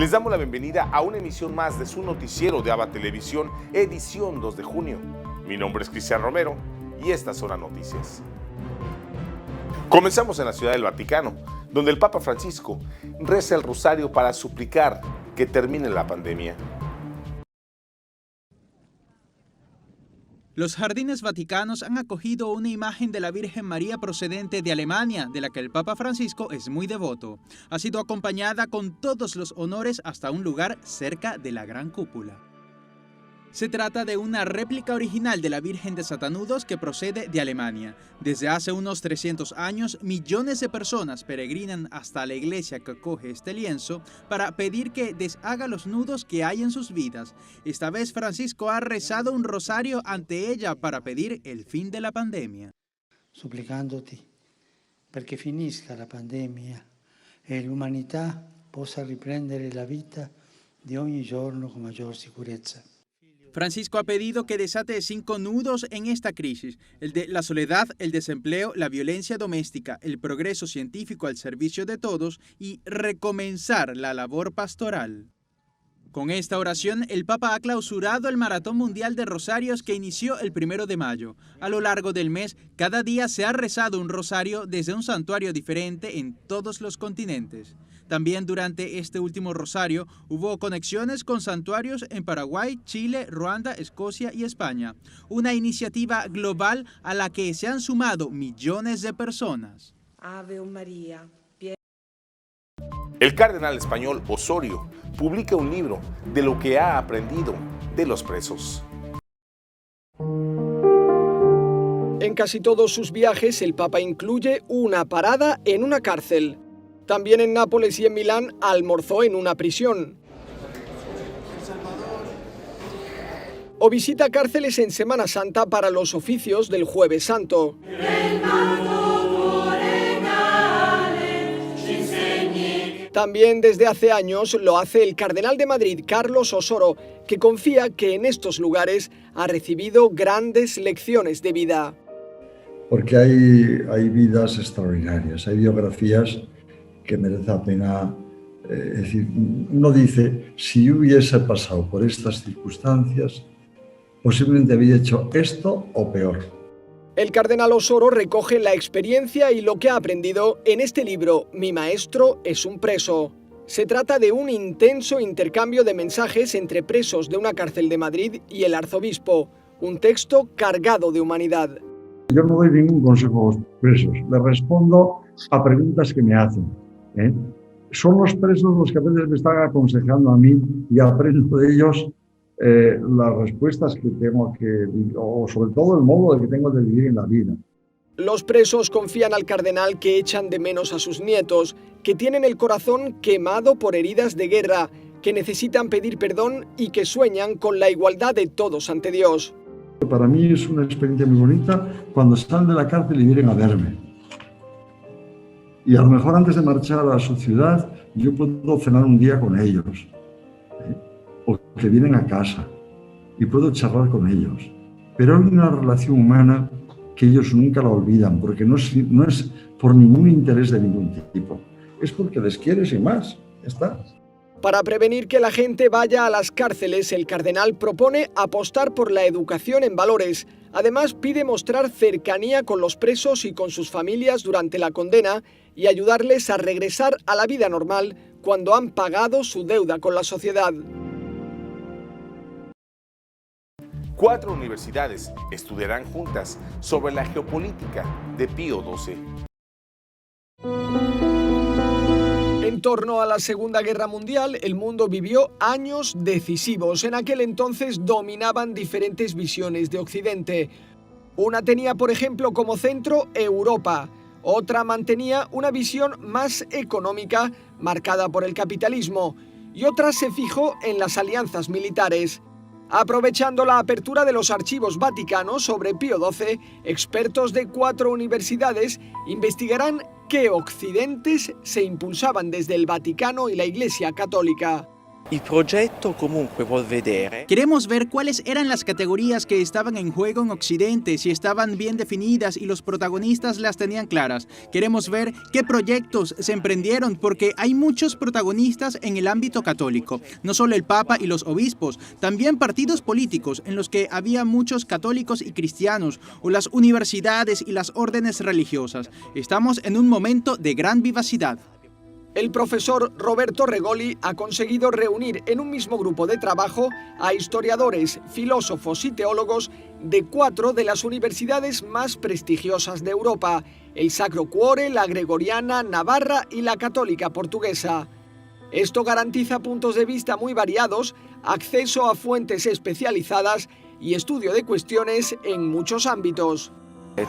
Les damos la bienvenida a una emisión más de su noticiero de ABA Televisión, edición 2 de junio. Mi nombre es Cristian Romero y estas son las noticias. Comenzamos en la Ciudad del Vaticano, donde el Papa Francisco reza el rosario para suplicar que termine la pandemia. Los jardines vaticanos han acogido una imagen de la Virgen María procedente de Alemania, de la que el Papa Francisco es muy devoto. Ha sido acompañada con todos los honores hasta un lugar cerca de la Gran Cúpula. Se trata de una réplica original de la Virgen de Satanudos que procede de Alemania. Desde hace unos 300 años, millones de personas peregrinan hasta la iglesia que acoge este lienzo para pedir que deshaga los nudos que hay en sus vidas. Esta vez Francisco ha rezado un rosario ante ella para pedir el fin de la pandemia. Supplicandoti perché finisca la pandemia e l'umanità possa riprendere la vita di ogni giorno con maggior sicurezza. Francisco ha pedido que desate 5 nudos en esta crisis: el de la soledad, el desempleo, la violencia doméstica, el progreso científico al servicio de todos y recomenzar la labor pastoral. Con esta oración, el Papa ha clausurado el Maratón Mundial de Rosarios que inició el 1 de mayo. A lo largo del mes, cada día se ha rezado un rosario desde un santuario diferente en todos los continentes. También durante este último rosario hubo conexiones con santuarios en Paraguay, Chile, Ruanda, Escocia y España. Una iniciativa global a la que se han sumado millones de personas. Ave María. El cardenal español Osorio publica un libro de lo que ha aprendido de los presos. En casi todos sus viajes, el Papa incluye una parada en una cárcel. También en Nápoles y en Milán almorzó en una prisión. O visita cárceles en Semana Santa para los oficios del Jueves Santo. También desde hace años lo hace el cardenal de Madrid, Carlos Osoro, que confía que en estos lugares ha recibido grandes lecciones de vida. Porque hay vidas extraordinarias, hay biografías que merece la pena, es decir, uno dice, si yo hubiese pasado por estas circunstancias, posiblemente había hecho esto o peor. El cardenal Osoro recoge la experiencia y lo que ha aprendido en este libro, Mi maestro es un preso. Se trata de un intenso intercambio de mensajes entre presos de una cárcel de Madrid y el arzobispo, un texto cargado de humanidad. Yo no doy ningún consejo a los presos, les respondo a preguntas que me hacen. Son los presos los que a veces me están aconsejando a mí y aprendo de ellos las respuestas que tengo que, o sobre todo el modo de que tengo de vivir en la vida. Los presos confían al cardenal que echan de menos a sus nietos, que tienen el corazón quemado por heridas de guerra, que necesitan pedir perdón y que sueñan con la igualdad de todos ante Dios. Para mí es una experiencia muy bonita cuando salen de la cárcel y vienen a verme. Y a lo mejor antes de marchar a su ciudad, yo puedo cenar un día con ellos. O que vienen a casa y puedo charlar con ellos. Pero hay una relación humana que ellos nunca la olvidan, porque no es por ningún interés de ningún tipo. Es porque les quieres y más. Ya está. Para prevenir que la gente vaya a las cárceles, el cardenal propone apostar por la educación en valores. Además, pide mostrar cercanía con los presos y con sus familias durante la condena y ayudarles a regresar a la vida normal cuando han pagado su deuda con la sociedad. 4 universidades estudiarán juntas sobre la geopolítica de Pío XII. En torno a la Segunda Guerra Mundial, el mundo vivió años decisivos. En aquel entonces dominaban diferentes visiones de Occidente. Una tenía, por ejemplo, como centro Europa. Otra mantenía una visión más económica, marcada por el capitalismo. Y otra se fijó en las alianzas militares. Aprovechando la apertura de los archivos vaticanos sobre Pío XII, expertos de 4 universidades investigarán qué occidentes se impulsaban desde el Vaticano y la Iglesia Católica. Il progetto comunque vuol vedere. Queremos ver cuáles eran las categorías que estaban en juego en Occidente, si estaban bien definidas y los protagonistas las tenían claras. Queremos ver qué proyectos se emprendieron porque hay muchos protagonistas en el ámbito católico, no solo el Papa y los obispos, también partidos políticos en los que había muchos católicos y cristianos, o las universidades y las órdenes religiosas. Estamos en un momento de gran vivacidad. El profesor Roberto Regoli ha conseguido reunir en un mismo grupo de trabajo a historiadores, filósofos y teólogos de 4 de las universidades más prestigiosas de Europa: el Sacro Cuore, la Gregoriana, Navarra y la Católica Portuguesa. Esto garantiza puntos de vista muy variados, acceso a fuentes especializadas y estudio de cuestiones en muchos ámbitos.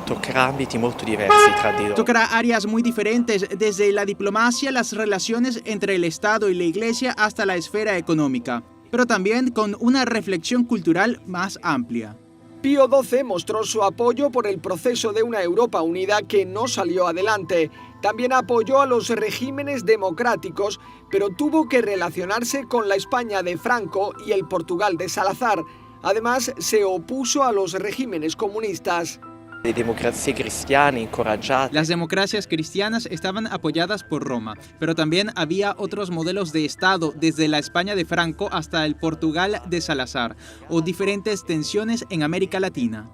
Toccherà ambiti molto diversi tra di loro. Tocará áreas muy diferentes, desde la diplomacia, las relaciones entre el Estado y la Iglesia hasta la esfera económica, pero también con una reflexión cultural más amplia. Pío XII mostró su apoyo por el proceso de una Europa unida que no salió adelante. También apoyó a los regímenes democráticos, pero tuvo que relacionarse con la España de Franco y el Portugal de Salazar. Además, se opuso a los regímenes comunistas. Le democrazie cristiane incoraggiate. Las democracias cristianas estaban apoyadas por Roma, pero también había otros modelos de Estado, desde la España de Franco hasta el Portugal de Salazar, o diferentes tensiones en América Latina.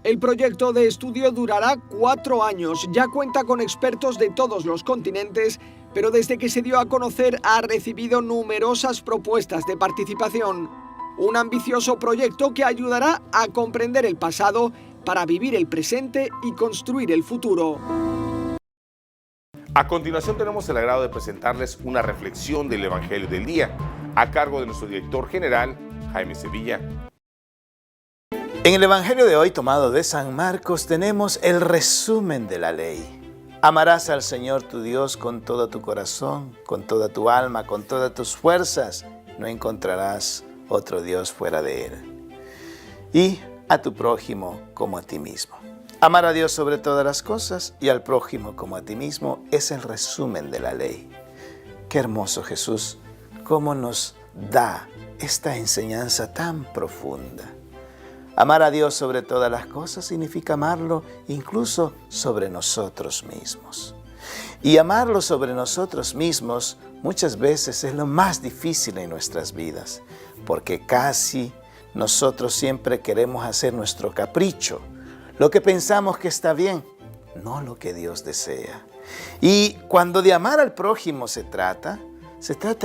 El proyecto de estudio durará 4 años, ya cuenta con expertos de todos los continentes, pero desde que se dio a conocer ha recibido numerosas propuestas de participación. Un ambicioso proyecto que ayudará a comprender el pasado para vivir el presente y construir el futuro. A continuación tenemos el agrado de presentarles una reflexión del Evangelio del Día, a cargo de nuestro director general, Jaime Sevilla. En el Evangelio de hoy, tomado de San Marcos, tenemos el resumen de la ley. Amarás al Señor tu Dios con todo tu corazón, con toda tu alma, con todas tus fuerzas. No encontrarás otro Dios fuera de Él. Y a tu prójimo como a ti mismo. Amar a Dios sobre todas las cosas y al prójimo como a ti mismo es el resumen de la ley. Qué hermoso Jesús, cómo nos da esta enseñanza tan profunda. Amar a Dios sobre todas las cosas significa amarlo incluso sobre nosotros mismos. Y amarlo sobre nosotros mismos muchas veces es lo más difícil en nuestras vidas, porque casi nosotros siempre queremos hacer nuestro capricho, lo que pensamos que está bien, no lo que Dios desea. Y cuando de amar al prójimo se trata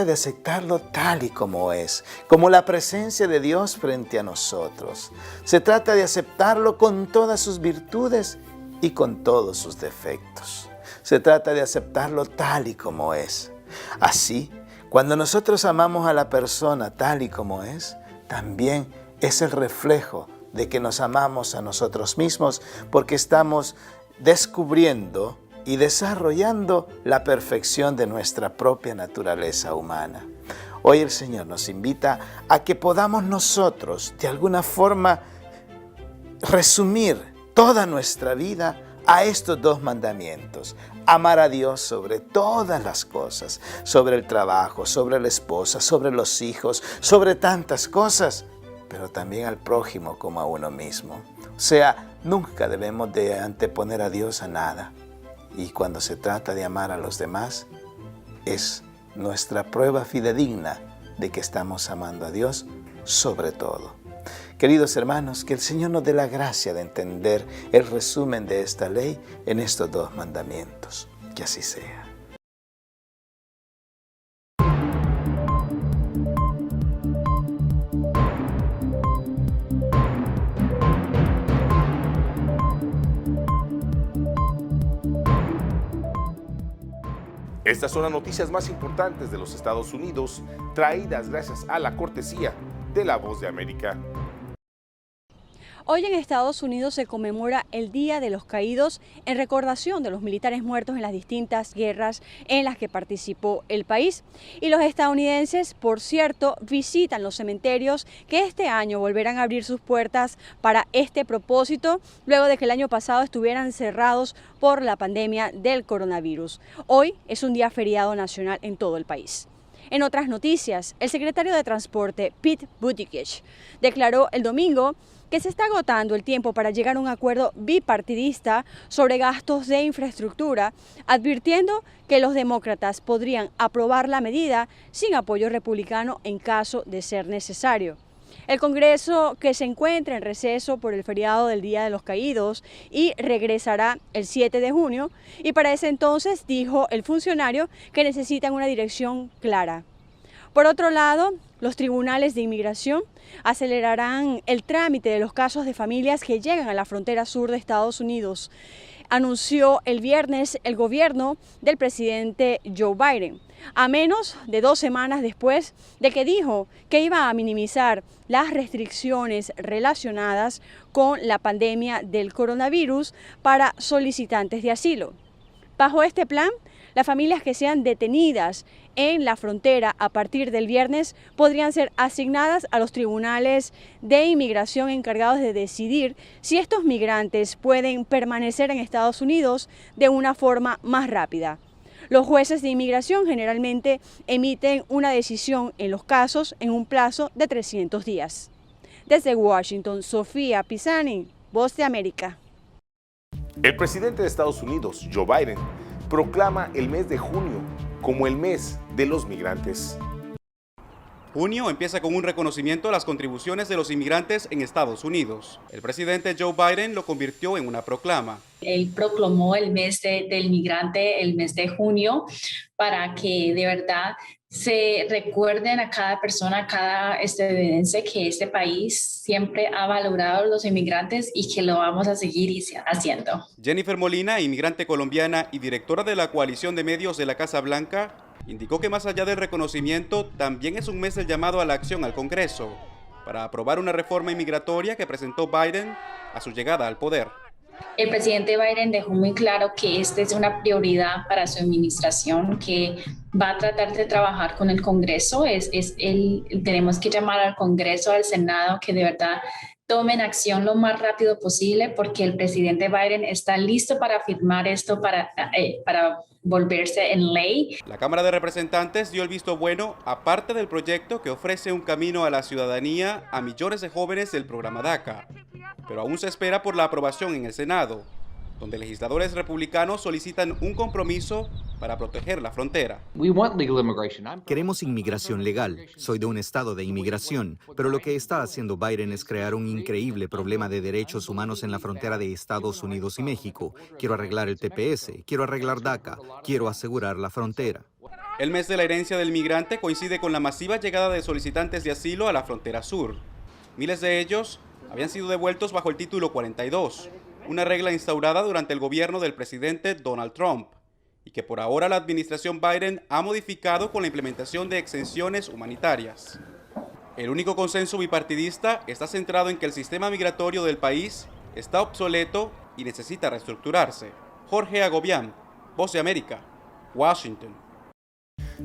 de aceptarlo tal y como es, como la presencia de Dios frente a nosotros. Se trata de aceptarlo con todas sus virtudes y con todos sus defectos. Se trata de aceptarlo tal y como es. Así, cuando nosotros amamos a la persona tal y como es, también es el reflejo de que nos amamos a nosotros mismos, porque estamos descubriendo y desarrollando la perfección de nuestra propia naturaleza humana. Hoy el Señor nos invita a que podamos nosotros, de alguna forma, resumir toda nuestra vida a estos 2 mandamientos. Amar a Dios sobre todas las cosas, sobre el trabajo, sobre la esposa, sobre los hijos, sobre tantas cosas, pero también al prójimo como a uno mismo. O sea, nunca debemos de anteponer a Dios a nada. Y cuando se trata de amar a los demás, es nuestra prueba fidedigna de que estamos amando a Dios sobre todo. Queridos hermanos, que el Señor nos dé la gracia de entender el resumen de esta ley en estos 2 mandamientos. Que así sea. Estas son las noticias más importantes de los Estados Unidos, traídas gracias a la cortesía de La Voz de América. Hoy en Estados Unidos se conmemora el Día de los Caídos en recordación de los militares muertos en las distintas guerras en las que participó el país. Y los estadounidenses, por cierto, visitan los cementerios que este año volverán a abrir sus puertas para este propósito, luego de que el año pasado estuvieran cerrados por la pandemia del coronavirus. Hoy es un día feriado nacional en todo el país. En otras noticias, el secretario de Transporte, Pete Buttigieg, declaró el domingo que se está agotando el tiempo para llegar a un acuerdo bipartidista sobre gastos de infraestructura, advirtiendo que los demócratas podrían aprobar la medida sin apoyo republicano en caso de ser necesario. El Congreso, que se encuentra en receso por el feriado del Día de los Caídos y regresará el 7 de junio, y para ese entonces dijo el funcionario que necesitan una dirección clara. Por otro lado, los tribunales de inmigración acelerarán el trámite de los casos de familias que llegan a la frontera sur de Estados Unidos, anunció el viernes el gobierno del presidente Joe Biden, a menos de 2 semanas después de que dijo que iba a minimizar las restricciones relacionadas con la pandemia del coronavirus para solicitantes de asilo. Bajo este plan, las familias que sean detenidas en la frontera a partir del viernes podrían ser asignadas a los tribunales de inmigración encargados de decidir si estos migrantes pueden permanecer en Estados Unidos de una forma más rápida. Los jueces de inmigración generalmente emiten una decisión en los casos en un plazo de 300 días. Desde Washington, Sofía Pisani, Voz de América. El presidente de Estados Unidos, Joe Biden, proclama el mes de junio como el mes de los migrantes. Junio empieza con un reconocimiento a las contribuciones de los inmigrantes en Estados Unidos. El presidente Joe Biden lo convirtió en una proclama. Él proclamó el mes del migrante, el mes de junio, para que de verdad se recuerden a cada persona, a cada estadounidense que este país siempre ha valorado a los inmigrantes y que lo vamos a seguir haciendo. Jennifer Molina, inmigrante colombiana y directora de la coalición de medios de la Casa Blanca, indicó que más allá del reconocimiento, también es un mes del llamado a la acción al Congreso para aprobar una reforma inmigratoria que presentó Biden a su llegada al poder. El presidente Biden dejó muy claro que esta es una prioridad para su administración, que va a tratar de trabajar con el Congreso. Tenemos que llamar al Congreso, al Senado, que de verdad tomen acción lo más rápido posible, porque el presidente Biden está listo para firmar esto para volverse en ley. La Cámara de Representantes dio el visto bueno a parte del proyecto que ofrece un camino a la ciudadanía a millones de jóvenes del programa DACA, pero aún se espera por la aprobación en el Senado, donde legisladores republicanos solicitan un compromiso para proteger la frontera. Queremos inmigración legal. Soy de un estado de inmigración, pero lo que está haciendo Biden es crear un increíble problema de derechos humanos en la frontera de Estados Unidos y México. Quiero arreglar el TPS, quiero arreglar DACA, quiero asegurar la frontera. El mes de la herencia del migrante coincide con la masiva llegada de solicitantes de asilo a la frontera sur. Miles de ellos habían sido devueltos bajo el título 42, una regla instaurada durante el gobierno del presidente Donald Trump, y que por ahora la administración Biden ha modificado con la implementación de exenciones humanitarias. El único consenso bipartidista está centrado en que el sistema migratorio del país está obsoleto y necesita reestructurarse. Jorge Agobián, Voz de América, Washington.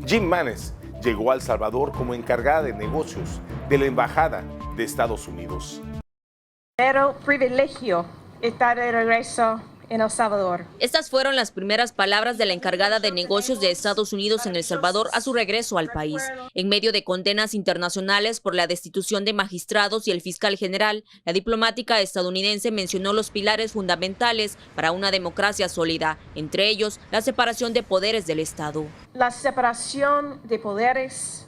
Jim Manes llegó a El Salvador como encargada de negocios de la Embajada de Estados Unidos. Pero privilegio estar de regreso en El Salvador. Estas fueron las primeras palabras de la encargada de negocios de Estados Unidos en El Salvador a su regreso al país. En medio de condenas internacionales por la destitución de magistrados y el fiscal general, la diplomática estadounidense mencionó los pilares fundamentales para una democracia sólida, entre ellos la separación de poderes del Estado. La separación de poderes,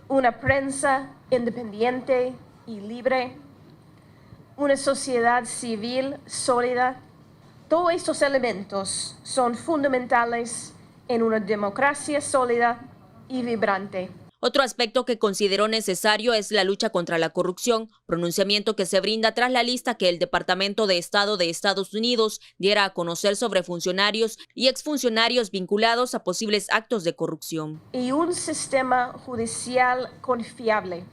una prensa independiente y libre, una sociedad civil sólida. Todos estos elementos son fundamentales en una democracia sólida y vibrante. Otro aspecto que consideró necesario es la lucha contra la corrupción, pronunciamiento que se brinda tras la lista que el Departamento de Estado de Estados Unidos diera a conocer sobre funcionarios y exfuncionarios vinculados a posibles actos de corrupción. Y un sistema judicial confiable,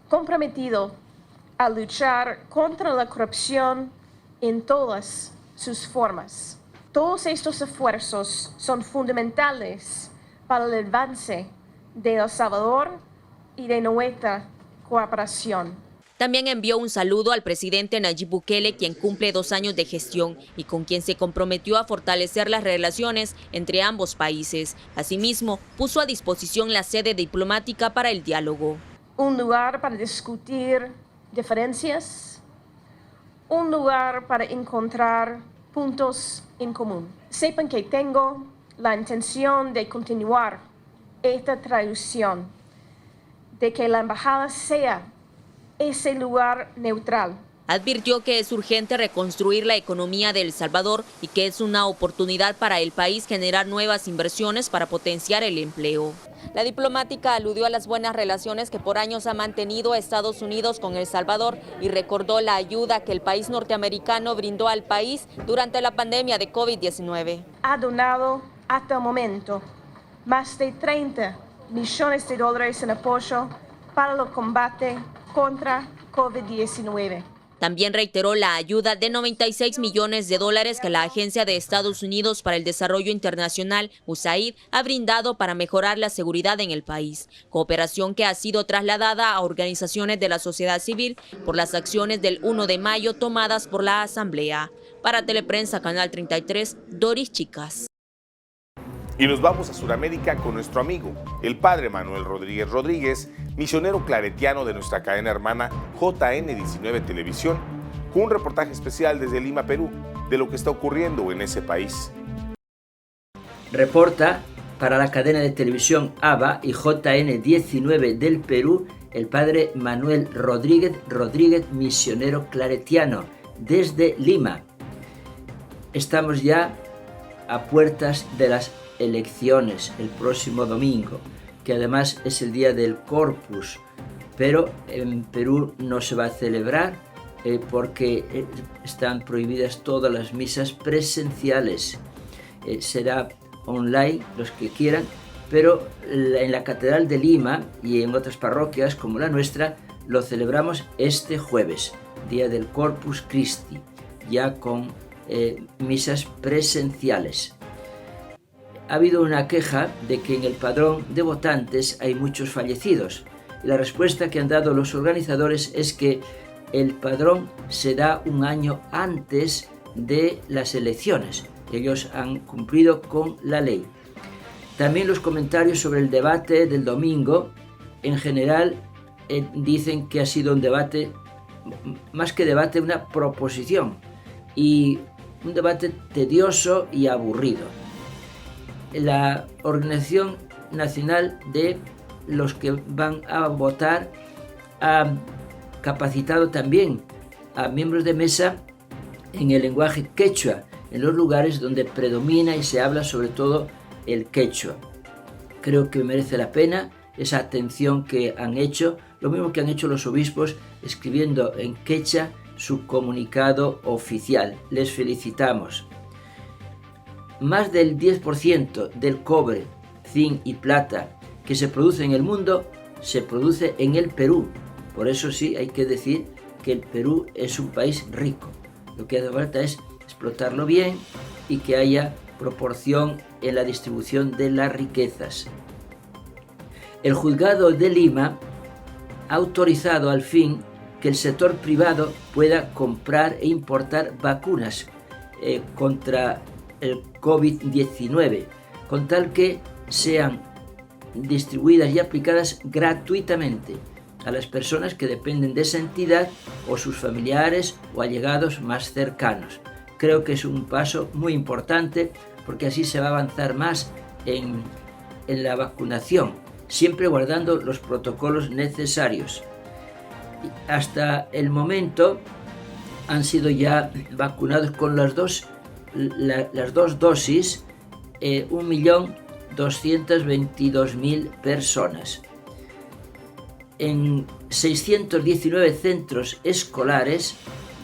comprometido a luchar contra la corrupción en todas sus formas. Todos estos esfuerzos son fundamentales para el avance de El Salvador y de nuestra cooperación. También envió un saludo al presidente Nayib Bukele, quien cumple 2 años de gestión y con quien se comprometió a fortalecer las relaciones entre ambos países. Asimismo, puso a disposición la sede diplomática para el diálogo. Un lugar para discutir diferencias, un lugar para encontrar puntos en común. Sepan que tengo la intención de continuar esta tradición, de que la embajada sea ese lugar neutral. Advirtió que es urgente reconstruir la economía de El Salvador y que es una oportunidad para el país generar nuevas inversiones para potenciar el empleo. La diplomática aludió a las buenas relaciones que por años ha mantenido Estados Unidos con El Salvador y recordó la ayuda que el país norteamericano brindó al país durante la pandemia de COVID-19. Ha donado hasta el momento más de 30 millones de dólares en apoyo para el combate contra COVID-19. También reiteró la ayuda de 96 millones de dólares que la Agencia de Estados Unidos para el Desarrollo Internacional, USAID, ha brindado para mejorar la seguridad en el país. Cooperación que ha sido trasladada a organizaciones de la sociedad civil por las acciones del 1 de mayo tomadas por la Asamblea. Para Teleprensa, Canal 33, Doris Chicas. Y nos vamos a Sudamérica con nuestro amigo, el padre Manuel Rodríguez Rodríguez, misionero claretiano de nuestra cadena hermana JN19 Televisión, con un reportaje especial desde Lima, Perú, de lo que está ocurriendo en ese país. Reporta para la cadena de televisión ABA y JN19 del Perú, el padre Manuel Rodríguez Rodríguez, misionero claretiano, desde Lima. Estamos ya a puertas de las elecciones el próximo domingo, que además es el día del Corpus, pero en Perú no se va a celebrar porque están prohibidas todas las misas presenciales. Será online los que quieran, pero en la Catedral de Lima y en otras parroquias como la nuestra lo celebramos este jueves, día del Corpus Christi, ya con misas presenciales. Ha habido una queja de que en el padrón de votantes hay muchos fallecidos. Y la respuesta que han dado los organizadores es que el padrón se da un año antes de las elecciones. Ellos han cumplido con la ley. También los comentarios sobre el debate del domingo, en general, dicen que ha sido un debate, más que debate, una proposición. Y un debate tedioso y aburrido. La Organización Nacional de los que van a votar ha capacitado también a miembros de mesa en el lenguaje quechua, en los lugares donde predomina y se habla sobre todo el quechua. Creo que merece la pena esa atención que han hecho, lo mismo que han hecho los obispos escribiendo en quechua su comunicado oficial. Les felicitamos. Más del 10% del cobre, zinc y plata que se produce en el mundo se produce en el Perú. Por eso sí hay que decir que el Perú es un país rico. Lo que hace falta es explotarlo bien y que haya proporción en la distribución de las riquezas. El juzgado de Lima ha autorizado al fin que el sector privado pueda comprar e importar vacunas contra el COVID-19, con tal que sean distribuidas y aplicadas gratuitamente a las personas que dependen de esa entidad o sus familiares o allegados más cercanos. Creo que es un paso muy importante porque así se va a avanzar más en la vacunación, siempre guardando los protocolos necesarios. Hasta el momento han sido ya vacunados con las dos dosis 1.222.000 personas. En 619 centros escolares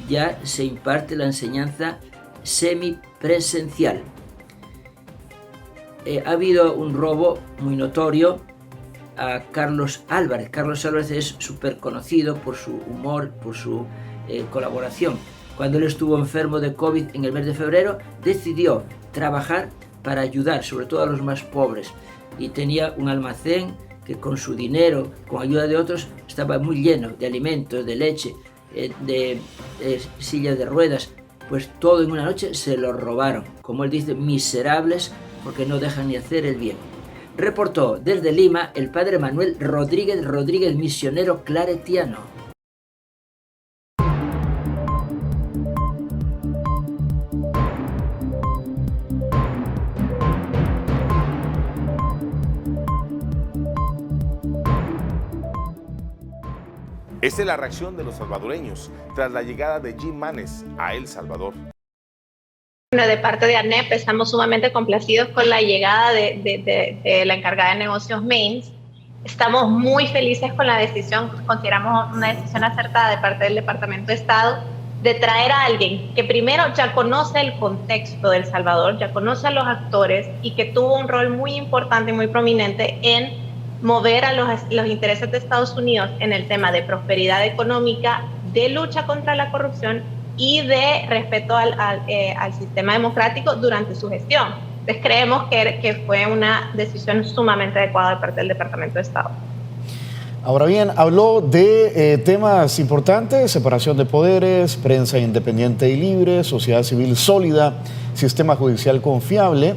ya se imparte la enseñanza semipresencial. Ha habido un robo muy notorio a Carlos Álvarez. Carlos Álvarez es súper conocido por su humor, por su colaboración. Cuando él estuvo enfermo de COVID en el mes de febrero, decidió trabajar para ayudar, sobre todo a los más pobres. Y tenía un almacén que con su dinero, con ayuda de otros, estaba muy lleno de alimentos, de leche, de sillas de ruedas, pues todo en una noche se lo robaron. Como él dice, miserables porque no dejan ni hacer el bien. Reportó desde Lima el padre Manuel Rodríguez Rodríguez, misionero claretiano. Esta es la reacción de los salvadoreños tras la llegada de Jim Manes a El Salvador. Bueno, de parte de ANEP estamos sumamente complacidos con la llegada de la encargada de negocios Mains. Estamos muy felices con la decisión, consideramos una decisión acertada de parte del Departamento de Estado de traer a alguien que primero ya conoce el contexto de El Salvador, ya conoce a los actores y que tuvo un rol muy importante y muy prominente en mover a los intereses de Estados Unidos en el tema de prosperidad económica, de lucha contra la corrupción y de respeto al sistema democrático durante su gestión. Entonces creemos que fue una decisión sumamente adecuada de parte del Departamento de Estado. Ahora bien, habló de temas importantes: separación de poderes, prensa independiente y libre, sociedad civil sólida, sistema judicial confiable.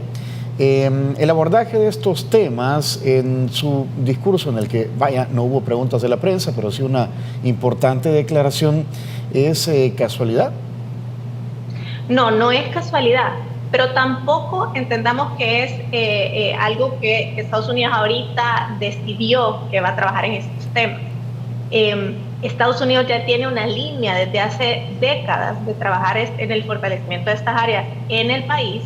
El abordaje de estos temas en su discurso, en el que, no hubo preguntas de la prensa, pero sí una importante declaración, ¿es casualidad? No, no es casualidad, pero tampoco entendamos que es algo que Estados Unidos ahorita decidió que va a trabajar en estos temas. Estados Unidos ya tiene una línea desde hace décadas de trabajar en el fortalecimiento de estas áreas en el país,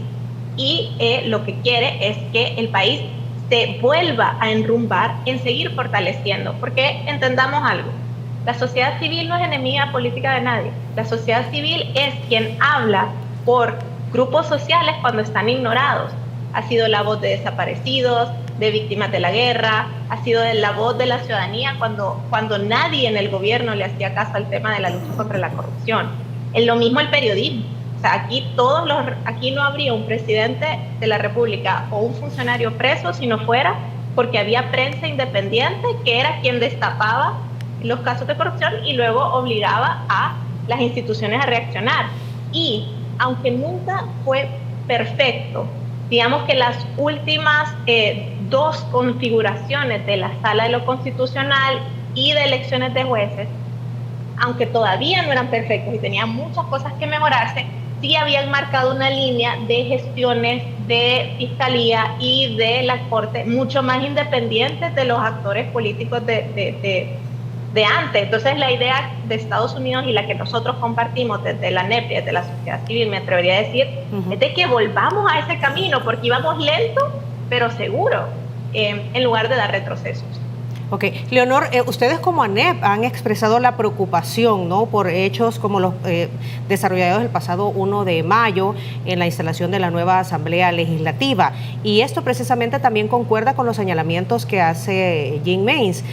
y lo que quiere es que el país se vuelva a enrumbar en seguir fortaleciendo, porque entendamos algo: la sociedad civil no es enemiga política de nadie. La sociedad civil es quien habla por grupos sociales cuando están ignorados. Ha sido la voz de desaparecidos, de víctimas de la guerra, ha sido la voz de la ciudadanía cuando nadie en el gobierno le hacía caso al tema de la lucha contra la corrupción. Es lo mismo el periodismo. Aquí no habría un presidente de la República o un funcionario preso si no fuera porque había prensa independiente que era quien destapaba los casos de corrupción y luego obligaba a las instituciones a reaccionar. Y aunque nunca fue perfecto, digamos que las últimas dos configuraciones de la Sala de lo Constitucional y de elecciones de jueces, aunque todavía no eran perfectos y tenían muchas cosas que mejorarse, sí habían marcado una línea de gestiones de fiscalía y de la Corte mucho más independientes de los actores políticos de antes. Entonces la idea de Estados Unidos y la que nosotros compartimos desde la ANEP y desde la sociedad civil, me atrevería a decir, es de que volvamos a ese camino, porque íbamos lento pero seguro, en lugar de dar retrocesos. Ok, Leonor, ustedes como ANEP han expresado la preocupación, ¿no?, por hechos como los desarrollados el pasado 1 de mayo en la instalación de la nueva Asamblea Legislativa, y esto precisamente también concuerda con los señalamientos que hace Jim Manes.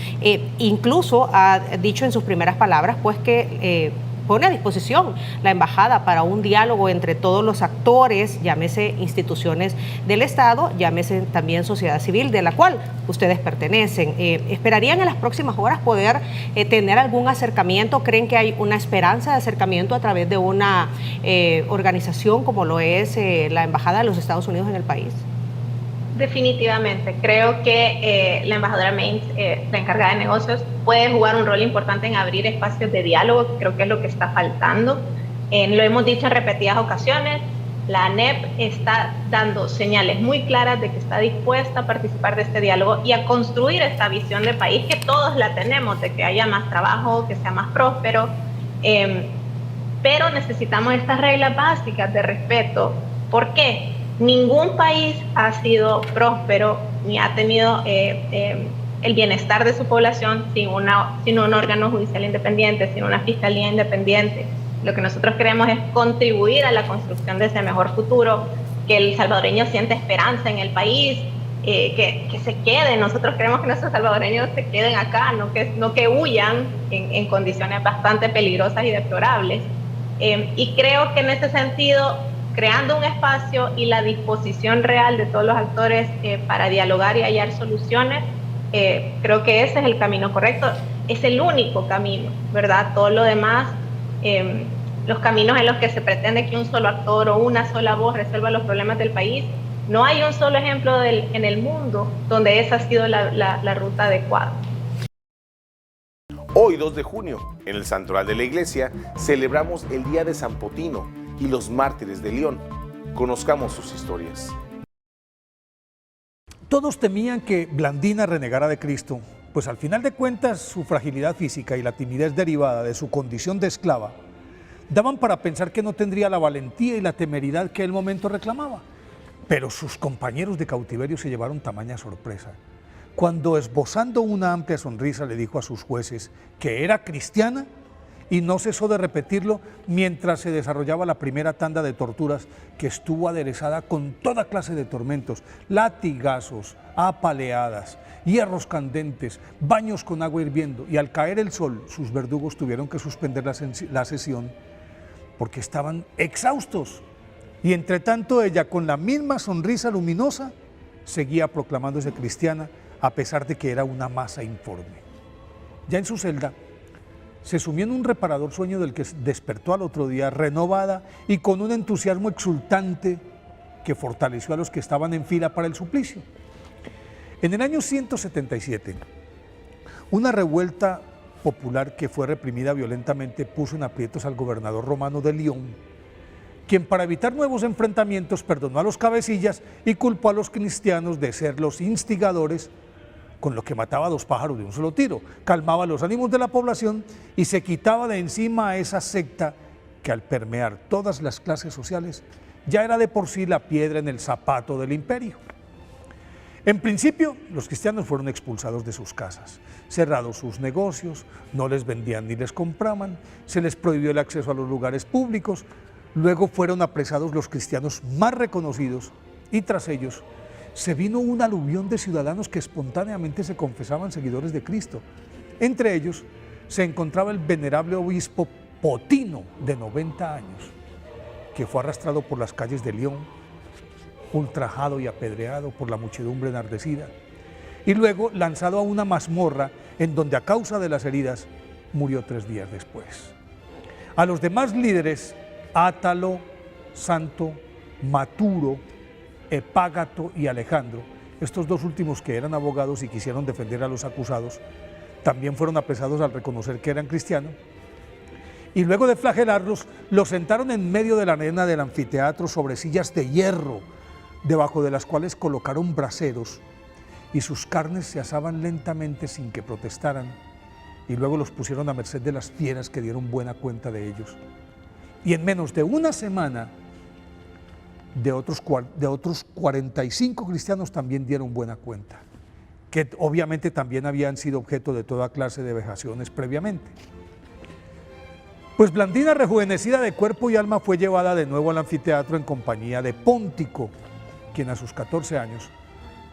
Incluso ha dicho en sus primeras palabras pues que pone a disposición la embajada para un diálogo entre todos los actores, llámese instituciones del Estado, llámese también sociedad civil, de la cual ustedes pertenecen. ¿Esperarían en las próximas horas poder tener algún acercamiento? ¿Creen que hay una esperanza de acercamiento a través de una organización como lo es la Embajada de los Estados Unidos en el país? Definitivamente, creo que la embajadora Mains, la encargada de negocios, puede jugar un rol importante en abrir espacios de diálogo, que creo que es lo que está faltando. Lo hemos dicho en repetidas ocasiones, la ANEP está dando señales muy claras de que está dispuesta a participar de este diálogo y a construir esta visión de país que todos la tenemos, de que haya más trabajo, que sea más próspero, pero necesitamos estas reglas básicas de respeto. ¿Por qué? Ningún país ha sido próspero ni ha tenido el bienestar de su población sin un órgano judicial independiente, sin una fiscalía independiente. Lo que nosotros queremos es contribuir a la construcción de ese mejor futuro, que el salvadoreño sienta esperanza en el país, que se queden. Nosotros queremos que nuestros salvadoreños se queden acá, no que huyan en condiciones bastante peligrosas y deplorables. Y creo que en ese sentido, creando un espacio y la disposición real de todos los actores para dialogar y hallar soluciones, Creo que ese es el camino correcto, es el único camino, ¿verdad? Todo lo demás, los caminos en los que se pretende que un solo actor o una sola voz resuelva los problemas del país, no hay un solo ejemplo en el mundo donde esa ha sido la ruta adecuada. Hoy, 2 de junio, en el Santoral de la Iglesia, celebramos el Día de San Potino y los mártires de León. Conozcamos sus historias. Todos temían que Blandina renegara de Cristo, pues al final de cuentas su fragilidad física y la timidez derivada de su condición de esclava daban para pensar que no tendría la valentía y la temeridad que el momento reclamaba. Pero sus compañeros de cautiverio se llevaron tamaña sorpresa, cuando esbozando una amplia sonrisa le dijo a sus jueces que era cristiana y no cesó de repetirlo mientras se desarrollaba la primera tanda de torturas que estuvo aderezada con toda clase de tormentos, latigazos, apaleadas, hierros candentes, baños con agua hirviendo, y al caer el sol sus verdugos tuvieron que suspender la sesión porque estaban exhaustos. Y entre tanto ella, con la misma sonrisa luminosa, seguía proclamándose cristiana a pesar de que era una masa informe. Ya en su celda, se sumió en un reparador sueño del que despertó al otro día renovada y con un entusiasmo exultante que fortaleció a los que estaban en fila para el suplicio. En el año 177, una revuelta popular que fue reprimida violentamente puso en aprietos al gobernador romano de León, quien para evitar nuevos enfrentamientos perdonó a los cabecillas y culpó a los cristianos de ser los instigadores, con lo que mataba a 2 pájaros de un solo tiro, calmaba los ánimos de la población y se quitaba de encima a esa secta que al permear todas las clases sociales ya era de por sí la piedra en el zapato del imperio. En principio, los cristianos fueron expulsados de sus casas, cerrados sus negocios, no les vendían ni les compraban, se les prohibió el acceso a los lugares públicos, luego fueron apresados los cristianos más reconocidos y tras ellos se vino un aluvión de ciudadanos que espontáneamente se confesaban seguidores de Cristo. Entre ellos se encontraba el venerable obispo Potino, de 90 años, que fue arrastrado por las calles de León, ultrajado y apedreado por la muchedumbre enardecida, y luego lanzado a una mazmorra en donde a causa de las heridas murió 3 días después. A los demás líderes, Átalo, Santo, Maturo, Epágato y Alejandro, estos 2 últimos que eran abogados y quisieron defender a los acusados, también fueron apresados al reconocer que eran cristianos, y luego de flagelarlos, los sentaron en medio de la arena del anfiteatro sobre sillas de hierro, debajo de las cuales colocaron braseros, y sus carnes se asaban lentamente sin que protestaran, y luego los pusieron a merced de las fieras que dieron buena cuenta de ellos. Y en menos de una semana, de otros 45 cristianos también dieron buena cuenta, que obviamente también habían sido objeto de toda clase de vejaciones previamente. Pues Blandina, rejuvenecida de cuerpo y alma, fue llevada de nuevo al anfiteatro en compañía de Póntico, quien a sus 14 años,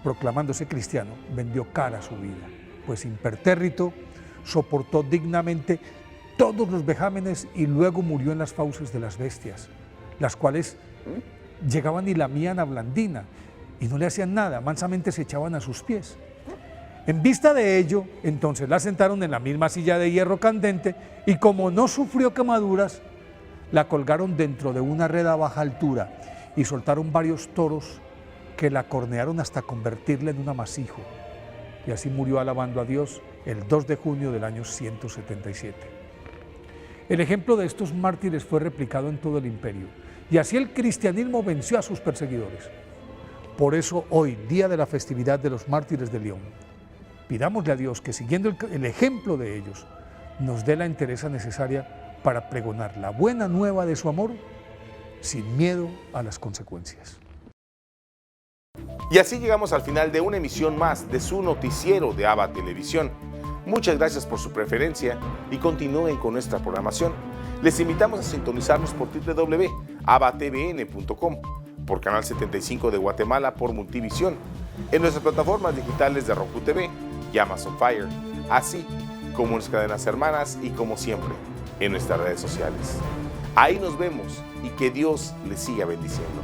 proclamándose cristiano, vendió cara a su vida, pues impertérrito soportó dignamente todos los vejámenes y luego murió en las fauces de las bestias, las cuales llegaban y lamían a Blandina y no le hacían nada, mansamente se echaban a sus pies. En vista de ello, entonces la sentaron en la misma silla de hierro candente y como no sufrió quemaduras, la colgaron dentro de una red a baja altura y soltaron varios toros que la cornearon hasta convertirla en un amasijo. Y así murió alabando a Dios el 2 de junio del año 177. El ejemplo de estos mártires fue replicado en todo el imperio y así el cristianismo venció a sus perseguidores. Por eso hoy, día de la festividad de los mártires de León, pidámosle a Dios que siguiendo el ejemplo de ellos, nos dé la entereza necesaria para pregonar la buena nueva de su amor sin miedo a las consecuencias. Y así llegamos al final de una emisión más de su noticiero de ABA Televisión. Muchas gracias por su preferencia y continúen con nuestra programación. Les invitamos a sintonizarnos por www.abatvn.com, por Canal 75 de Guatemala por Multivisión, en nuestras plataformas digitales de Roku TV y Amazon Fire, así como en nuestras cadenas hermanas y como siempre en nuestras redes sociales. Ahí nos vemos y que Dios les siga bendiciendo.